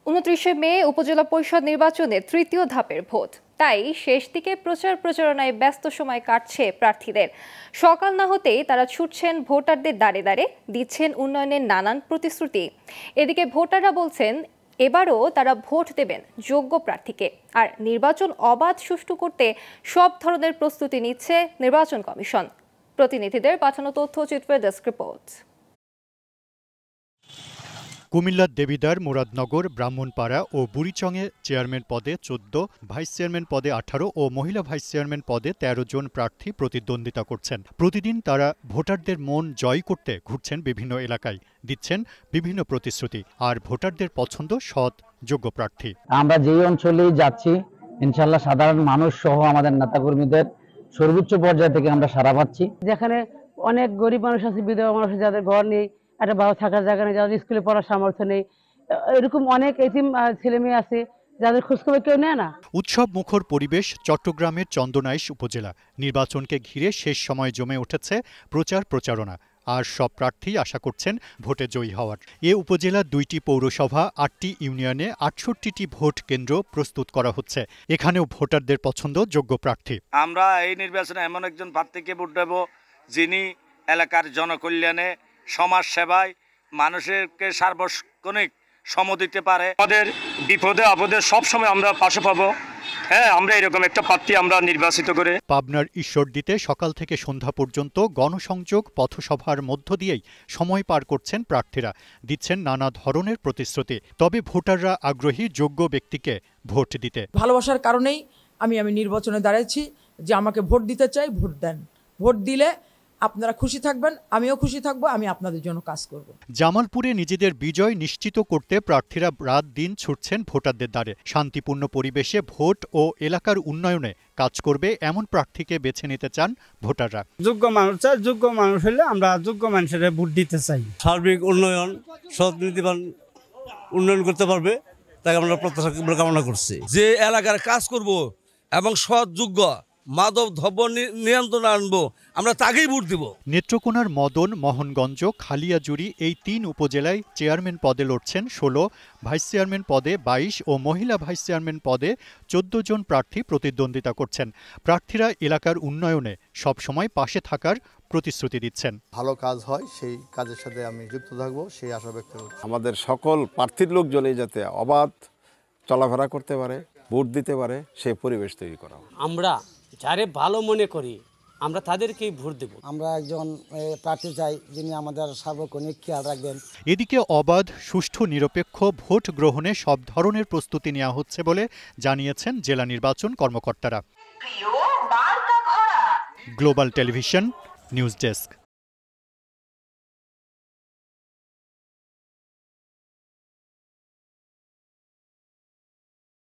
29শে মে উপজেলা পরিষদ নির্বাচনের তৃতীয় ধাপের ভোট, তাই শেষ দিকে প্রচারণায় ব্যস্ত সময় কাটছে প্রার্থীদের। সকাল না হতেই তারা ছুটছেন ভোটারদের দাঁড়ে দাঁড়ে, দিচ্ছেন উন্নয়নের নানান প্রতিশ্রুতি। এদিকে ভোটাররা বলছেন এবারও তারা ভোট দেবেন যোগ্য প্রার্থীকে। আর নির্বাচন অবাধ সুষ্ঠু করতে সব ধরনের প্রস্তুতি নিচ্ছে নির্বাচন কমিশন। প্রতিনিধিদের পাঠানো তথ্যচিত্রের ডেস্ক রিপোর্ট। কুমিল্লার দেবিদ্বার, মুরাদনগর, ব্রাহ্মণপাড়া ও বুড়িচংয়ে চেয়ারম্যান পদে 14, ভাইস চেয়ারম্যান পদে 18 ও মহিলা ভাইস চেয়ারম্যান পদে 13 জন প্রার্থী প্রতিদ্বন্দ্বিতা করছেন। প্রতিদিন তারা ভোটারদের মন জয় করতে ঘুরছেন বিভিন্ন এলাকায়, দিচ্ছেন বিভিন্ন প্রতিশ্রুতি আর ভোটারদের পছন্দ সৎ যোগ্য প্রার্থী। আমরা যেই অঞ্চলেই যাচ্ছি ইনশাআল্লাহ সাধারণ মানুষ সহ আমাদের নেতাকর্মীদের সর্বোচ্চ পর্যায় থেকে আমরা সাড়া পাচ্ছি। যেখানে অনেক গরিব মানুষ আছে, বিধবা মানুষ, যাদের ঘর নেই, একটা ভালো থাকার জায়গা নেই, যাদের স্কুলে পড়ার সামর্থ্য নেই, এরকম অনেক এতিম ছেলে মেয়ে আছে যাদের খোঁজখবর কেউ নেয় না। উৎসব মুখর পরিবেশ চট্টগ্রামের চন্দনাইশ উপজেলা। নির্বাচনকে ঘিরে শেষ সময় জমে উঠেছে প্রচারণা। আর সব প্রার্থী আশা করছেন ভোটে জয়ী হওয়ার। এ উপজেলার 2টি পৌরসভা, 8টি ইউনিয়নে 68টি ভোট কেন্দ্র প্রস্তুত করা হচ্ছে। এখানেও ভোটারদের পছন্দ যোগ্য প্রার্থী। আমরা এই নির্বাচনে এমন একজন প্রার্থীকে ভোট দেব যিনি এলাকার জনকল্যাণে, সমাজ সেবায় মানুষকে সার্বক্ষণিক সম দিতে পারে। আমাদের বিপদে আপদে সবসময় আমরা পাশে পাবো। হ্যাঁ, আমরা এরকম একটা প্রার্থী আমরা নির্বাচিত করে। পাবনার ঈশ্বরদীতে সকাল থেকে সন্ধ্যা পর্যন্ত গণসংযোগ পথসভার মধ্য দিয়েই সময় পার করছেন প্রার্থীরা, দিচ্ছেন নানা ধরনের প্রতিশ্রুতি। তবে ভোটাররা আগ্রহী যোগ্য ব্যক্তিকে ভোট দিতে। ভালোবাসার কারণেই আমি নির্বাচনে দাঁড়িয়েছি যে আমাকে ভোট দিতে চাই, ভোট দেন। ভোট দিলে আপনারা খুশি থাকবেন, আমিও খুশি থাকবো, আমি আপনাদের জন্য কাজ করব। জামালপুরে নিজেদের বিজয় নিশ্চিত করতে প্রার্থীরা রাত দিন ছুটছেন ভোটারদের দ্বারে। শান্তিপূর্ণ পরিবেশে ভোট ও এলাকার উন্নয়নে কাজ করবে এমন প্রার্থীকে বেছে নিতে চান ভোটাররা। যোগ্য মানুষ চাই, যোগ্য মানুষ হলে আমরা যোগ্য মানুষের ভোট দিতে চাই। সার্বিক উন্নয়ন, সৎ নীতিবান উন্নয়ন করতে পারবে, তাই আমরা প্রত্যাশা কামনা করছি। যে এলাকার কাজ করব এবং সৎ যোগ্য মাদক দ্রব্য নিয়ন্ত্রণ আনবো, আমরা তাকেই ভোট দিব। নেত্রকোনার মদন, মোহনগঞ্জ, খালিয়াজুড়ি এই 3 উপজেলায় চেয়ারম্যান পদে লড়ছেন 16, ভাইস চেয়ারম্যান পদে 22 ও মহিলা ভাইস চেয়ারম্যান পদে 14 জন প্রার্থী প্রতিদ্বন্দ্বিতা করছেন। প্রার্থীরা এলাকার উন্নয়নে সবসময় পাশে থাকার প্রতিশ্রুতি দিচ্ছেন। ভালো কাজ হয় সেই কাজের সাথে আমি যুক্ত থাকবো, সেই আশা ব্যক্ত করছি। আমাদের সকল প্রার্থীর লোকজনই যাতে অবাধ চলাফেরা করতে পারে, ভোট দিতে পারে, সেই পরিবেশ তৈরি করা। আমরা যারে ভালো মনে করি আমরা তাদেরকেই ভোট দেব। আমরা একজন প্রার্থী চাই যিনি আমাদের সার্বক্ষণিক খেয়াল রাখবেন। এদিকে অবাধ, সুষ্ঠু, নিরপেক্ষ ভোট গ্রহণে সব ধরনের প্রস্তুতি নেওয়া হচ্ছে বলে জানিয়েছেন জেলা নির্বাচন কর্মকর্তারা। Global television news desk.